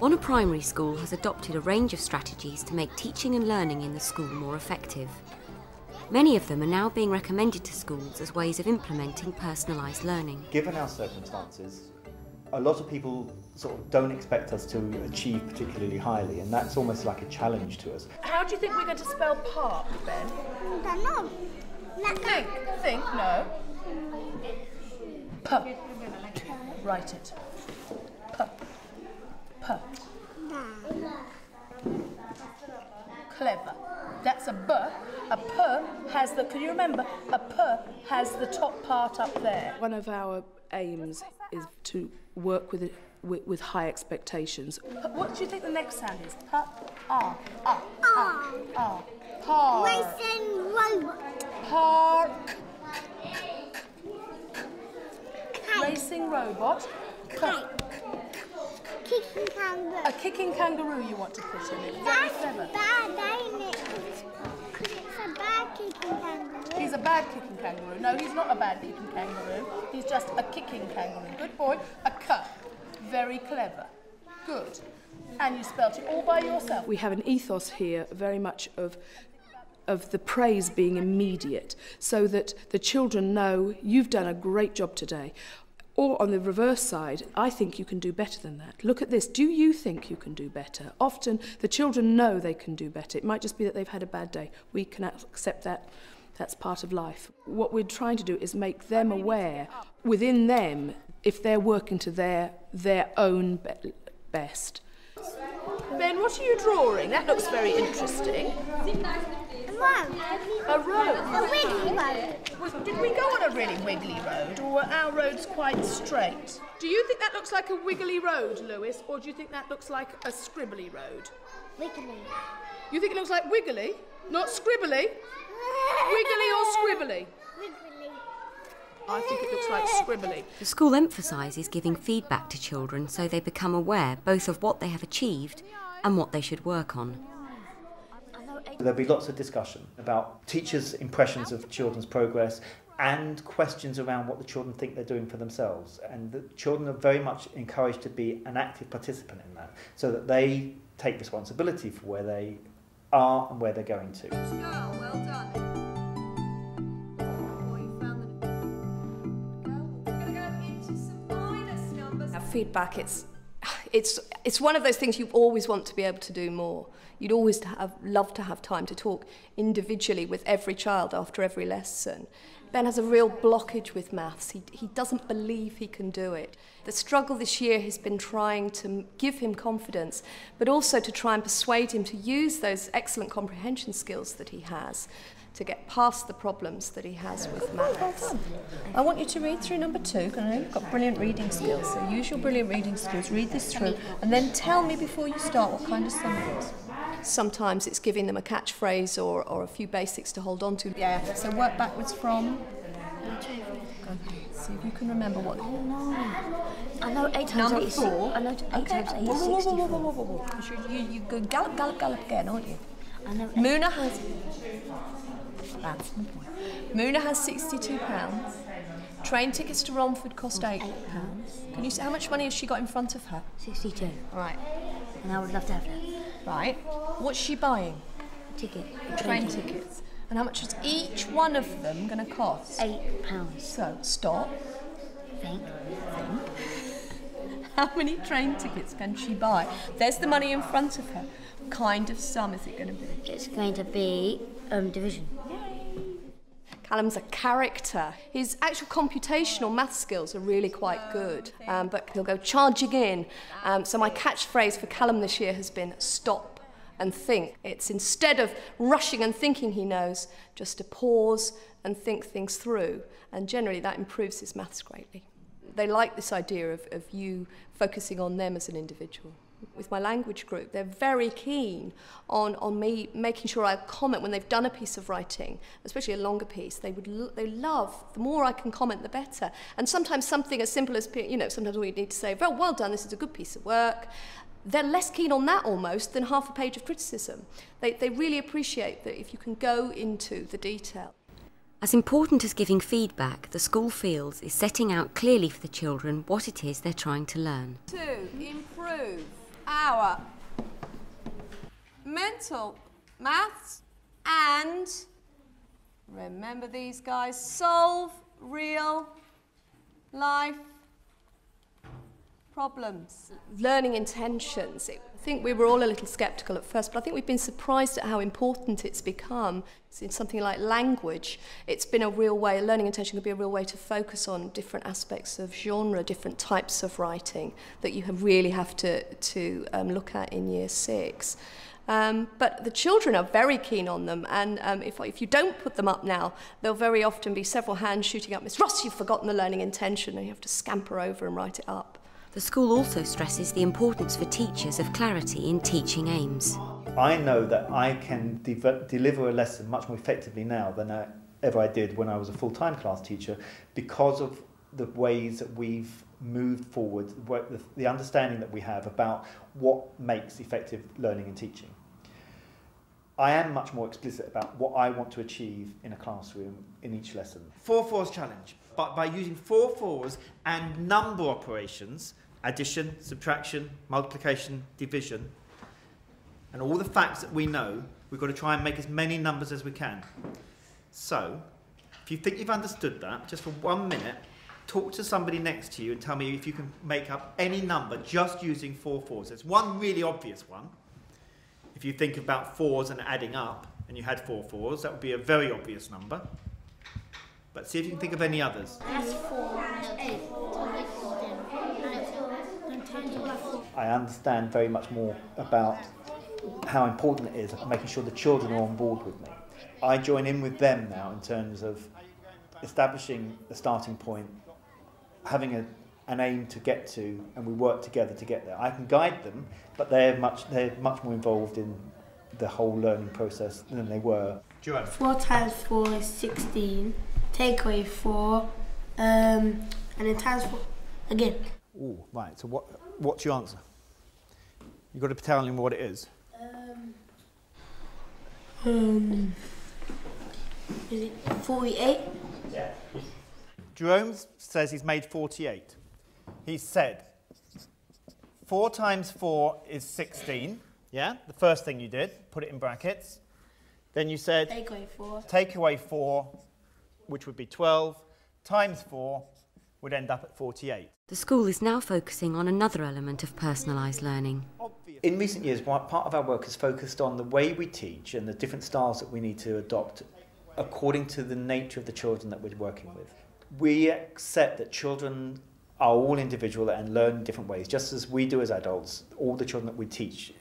Bonner Primary School has adopted a range of strategies to make teaching and learning in the school more effective. Many of them are now being recommended to schools as ways of implementing personalised learning. Given our circumstances, a lot of people sort of don't expect us to achieve particularly highly, and that's almost like a challenge to us. How do you think we're going to spell park, Ben? I don't know. Think, no. P. Write it. P. P. Clever. That's a B. A P has the, can you remember, a P has the top part up there. One of our aims is to work with high expectations. What do you think the next sound is? P, R, R, R, R. Park. Racing robot. Park. Racing robot. Kicking kangaroo. A kicking kangaroo you want to put in it. Very That's clever. bad, ain't it? Because it's a bad kicking kangaroo. He's a bad kicking kangaroo. No, he's not a bad kicking kangaroo. He's just a kicking kangaroo. Good boy. A cup. Very clever. Good. And you spelt it all by yourself. We have an ethos here very much of the praise being immediate, so that the children know you've done a great job today. Or on the reverse side, I think you can do better than that. Look at this. Do you think you can do better? Often the children know they can do better. It might just be that they've had a bad day. We can accept that. That's part of life. What we're trying to do is make them aware within them if they're working to their own best. Ben, what are you drawing? That looks very interesting. A road. A wiggly road. Did we go on a really wiggly road, or were our roads quite straight? Do you think that looks like a wiggly road, Lewis, or do you think that looks like a scribbly road? Wiggly. You think it looks like wiggly, not scribbly? Wiggly or scribbly? Wiggly. I think it looks like scribbly. The school emphasises giving feedback to children so they become aware both of what they have achieved and what they should work on. There'll be lots of discussion about teachers' impressions of children's progress and questions around what the children think they're doing for themselves. And the children are very much encouraged to be an active participant in that, so that they take responsibility for where they are and where they're going to. Well done. Feedback, it's one of those things you always want to be able to do more. You'd always love to have time to talk individually with every child after every lesson. Ben has a real blockage with maths. He doesn't believe he can do it. The struggle this year has been trying to give him confidence, but also to try and persuade him to use those excellent comprehension skills that he has to get past the problems that he has with maths. I want you to read through number 2, because I know you've got brilliant reading skills, so use your brilliant reading skills, read this through, and then tell me before you start what kind of sum it is. Sometimes it's giving them a catchphrase or a few basics to hold on to. Yeah, so work backwards from... See if you can remember what... I know 8 times Number 8 is 4. I know 8 times 8 is 64. You go gallop, gallop, gallop again, aren't you? I know Muna has... That's my point. Muna has £62. Train tickets to Romford cost £8. Can you see how much money has she got in front of her? 62. Right. And I would love to have that. Right. What's she buying? Ticket. Train tickets. And how much is each one of them going to cost? £8. So, stop. Think. How many train tickets can she buy? There's the money in front of her. What kind of sum is it going to be? It's going to be division. Callum's a character. His actual computational math skills are really quite good, but he'll go charging in. So my catchphrase for Callum this year has been stop and think. It's instead of rushing and thinking he knows, just to pause and think things through. And generally that improves his maths greatly. They like this idea of you focusing on them as an individual. With my language group, they're very keen on me making sure I comment when they've done a piece of writing, especially a longer piece. They love, the more I can comment, the better. And sometimes something as simple as, sometimes all you need to say, well done, this is a good piece of work. They're less keen on that almost than half a page of criticism. They really appreciate that if you can go into the detail. As important as giving feedback, the school feels is setting out clearly for the children what it is they're trying to learn. 2, improve. hour. Mental, maths, and remember these guys, solve real life problems. Learning intentions. I think we were all a little sceptical at first, but I think we've been surprised at how important it's become. In something like language, it's been a real way, learning intention can be a real way to focus on different aspects of genre, different types of writing that you really have to look at in year 6. But the children are very keen on them, and if you don't put them up now, there'll very often be several hands shooting up, Miss Ross, you've forgotten the learning intention, and you have to scamper over and write it up. The school also stresses the importance for teachers of clarity in teaching aims. I know that I can deliver a lesson much more effectively now than ever I did when I was a full-time class teacher because of the ways that we've moved forward, the understanding that we have about what makes effective learning and teaching. I am much more explicit about what I want to achieve in a classroom in each lesson. 4-4s challenge, but by using 4-4s and number operations, addition, subtraction, multiplication, division, and all the facts that we know, we've got to try and make as many numbers as we can. So, if you think you've understood that, just for 1 minute, talk to somebody next to you and tell me if you can make up any number just using 4-4s. There's one really obvious one. If you think about 4s and adding up, and you had 4-4s, that would be a very obvious number. But see if you can think of any others. That's 4, 8. I understand very much more about how important it is making sure the children are on board with me. I join in with them now in terms of establishing a starting point, having an aim to get to, and we work together to get there. I can guide them, but they're much more involved in the whole learning process than they were. 4 times 4 is 16. Take away 4, and then times 4 again. Ooh, right. So what's your answer? You've got to tell him what it is. Is it 48? Yeah. Jerome says he's made 48. He said 4 times 4 is 16. Yeah, the first thing you did, put it in brackets. Then you said Take away 4. Take away 4, which would be 12, times 4 would end up at 48. The school is now focusing on another element of personalised learning. In recent years, part of our work is focused on the way we teach and the different styles that we need to adopt according to the nature of the children that we're working with. We accept that children are all individual and learn in different ways, just as we do as adults. All the children that we teach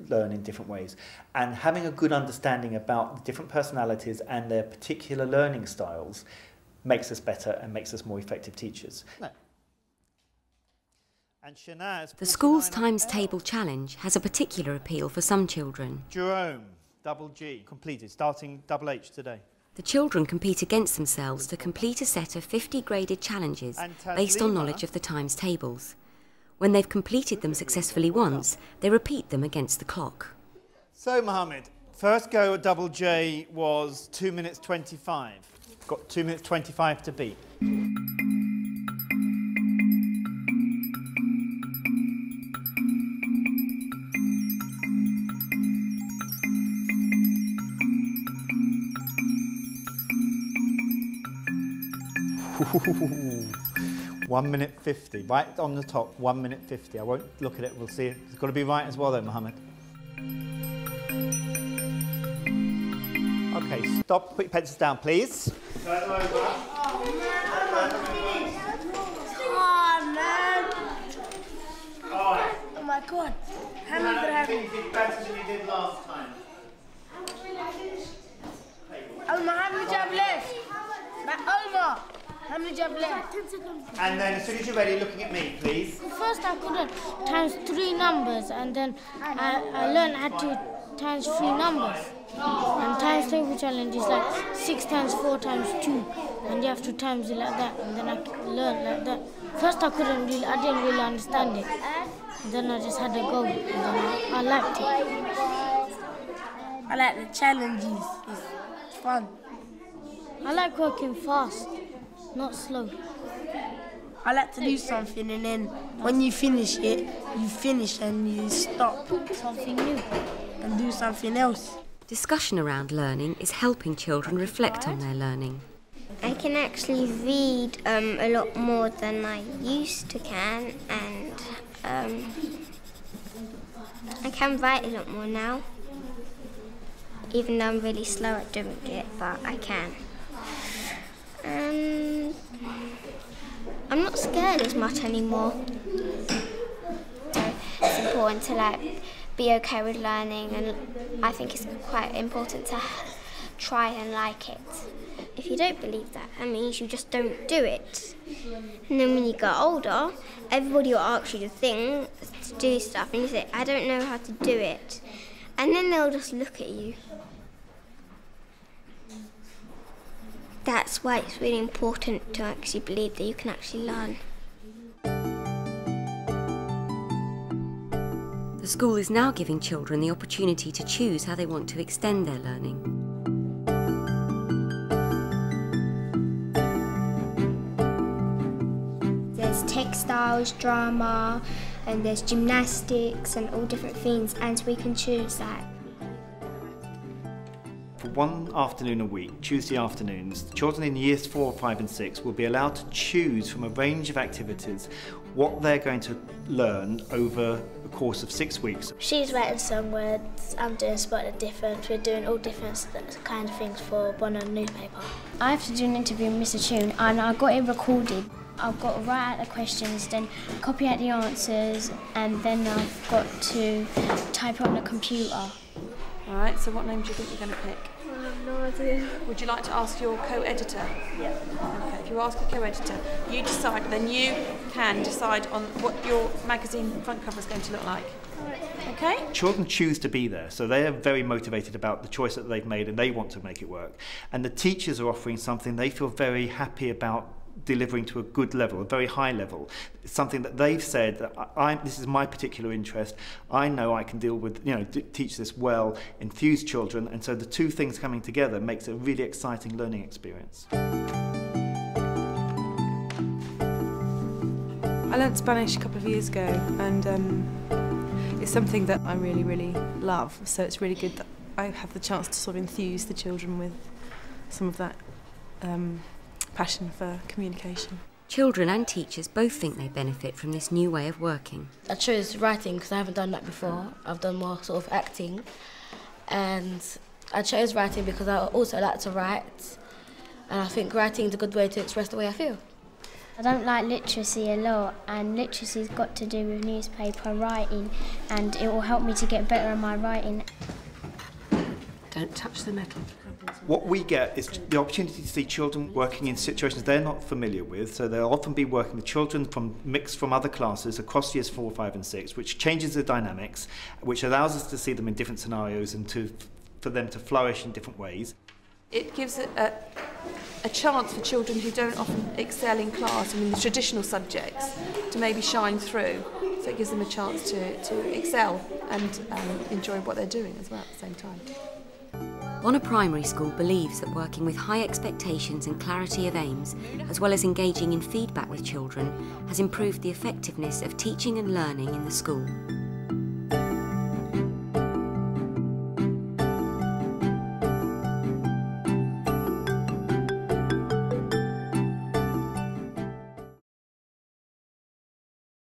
learn in different ways. And having a good understanding about the different personalities and their particular learning styles makes us better and makes us more effective teachers. The school's times table challenge has a particular appeal for some children. Jerome, double G, completed, starting double H today. The children compete against themselves to complete a set of 50 graded challenges based on knowledge of the times tables. When they've completed them successfully once, they repeat them against the clock. So, Mohammed, first go at double J was 2 minutes 25. Got 2 minutes 25 to beat. Ooh, 1 minute 50, right on the top, 1 minute 50. I won't look at it, we'll see it. It's got to be right as well though, Mohammed. Okay, stop, put your pencils down, please. Oh, man. Oh, my God. How many did I have? You did better than you did last time. Omar, how many do you have left? Omar, how many do you have left? And then as soon as you're ready, looking at me, please. First I couldn't times 3 numbers, and then I learned how to times 3 numbers. And times table challenge is like 6 times 4 times 2, and you have to times it like that, and then I learned like that. First I didn't really understand it. And then I just had to go, and then I liked it. I like the challenges. It's fun. I like working fast, not slow. I like to do something, and then when you finish it, you finish and you stop something new and do something else. Discussion around learning is helping children reflect on their learning. I can actually read a lot more than I used to can, and I can write a lot more now, even though I'm really slow at doing it, but I can. And I'm not scared as much anymore. So it's important to be okay with learning, and I think it's quite important to try and like it. If you don't believe that, that means you just don't do it. And then when you get older, everybody will ask you to do stuff, and you say, I don't know how to do it. And then they'll just look at you. That's why it's really important to actually believe that you can actually learn. The school is now giving children the opportunity to choose how they want to extend their learning. There's textiles, drama, and there's gymnastics and all different things, and we can choose that. For one afternoon a week, Tuesday afternoons, children in years 4, 5 and 6 will be allowed to choose from a range of activities what they're going to learn over the course of 6 weeks. She's writing some words, I'm doing Spot the Difference, we're doing all different kind of things for one on newspaper. I have to do an interview with Mr. Tune, and I got it recorded. I've got to write out the questions, then copy out the answers, and then I've got to type it on the computer. All right, so what name do you think you're going to pick? I have no idea. Would you like to ask your co-editor? Yeah. Okay, if you ask your co-editor, you decide, then you can decide on what your magazine front cover is going to look like. Okay? Children choose to be there, so they are very motivated about the choice that they've made and they want to make it work. And the teachers are offering something they feel very happy about delivering to a good level, a very high level. It's something that they've said, that this is my particular interest, I know I can deal with, teach this well, enthuse children, and so the two things coming together makes it a really exciting learning experience. I learnt Spanish a couple of years ago, and it's something that I really, really love, so it's really good that I have the chance to sort of enthuse the children with some of that passion for communication. Children and teachers both think they benefit from this new way of working. I chose writing because I haven't done that before. I've done more sort of acting, and I chose writing because I also like to write, and I think writing is a good way to express the way I feel. I don't like literacy a lot, and literacy's got to do with newspaper writing, and it will help me to get better at my writing. Don't touch the metal. What we get is the opportunity to see children working in situations they're not familiar with, so they'll often be working with children mixed from other classes across years 4, 5 and 6, which changes the dynamics, which allows us to see them in different scenarios and for them to flourish in different ways. It gives a chance for children who don't often excel in class and in the traditional subjects to maybe shine through. So it gives them a chance to excel and enjoy what they're doing as well at the same time. Bonner Primary School believes that working with high expectations and clarity of aims, as well as engaging in feedback with children, has improved the effectiveness of teaching and learning in the school.